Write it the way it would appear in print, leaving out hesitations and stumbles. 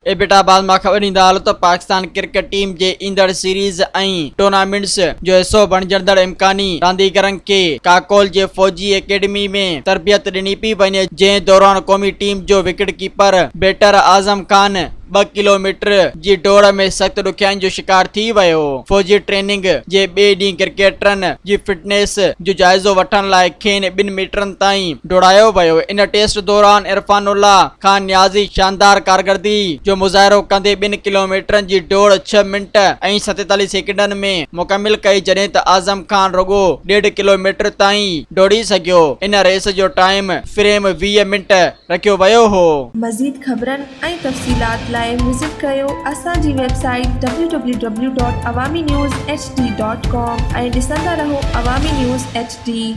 एबटाबाद मां ख़बर ईंदा हाल त पाकिस्तान क्रिकेट टीम जे ईंदड़ सीरीज़ ऐं टूर्नामेंट्स जो हिसो बणजंदड़ इम्कानी रांदीगरनि खे काकोल जे फौजी एकेडमी में तरबियत ॾिनी पई वञे, जंहिं दौरान क़ौमी टीम जो wicket keeper better Azam Khan 2 kilometre जी डोड़ में सख्त ॾुखियाईनि जो शिकार थी वियो। फौजी ट्रेनिंग जे ॿिए ॾींहुं क्रिकेटरनि जी फिटनेस जो जाइज़ो वठण लाइ खेनि 2 मीटरनि ताईं डोड़ायो वियो। इन टेस्ट दौरान इरफानुल्लाह खान नियाज़ी शानदार कारकर्दगी जो मुज़ाहिरो कंदे 2 किलोमीटरनि जी डोड़ 6 मिंट ऐं 47 सेकंडनि में मुकमिल कई, जॾहिं त आज़म खान रुगो 1.5 किलोमीटर ताईं डोड़ी सघियो। इन रेस जो टाइम फ्रेम 20 मिंट रखियो वियो हो। मज़ीद ख़बरनि ऐं तफ़सीलात लाइ विज़िट कयो असांजी वेबसाइट www.awamiNewsHD.com ऐं ॾिसंदा रहो अवामी न्यूज़ HD।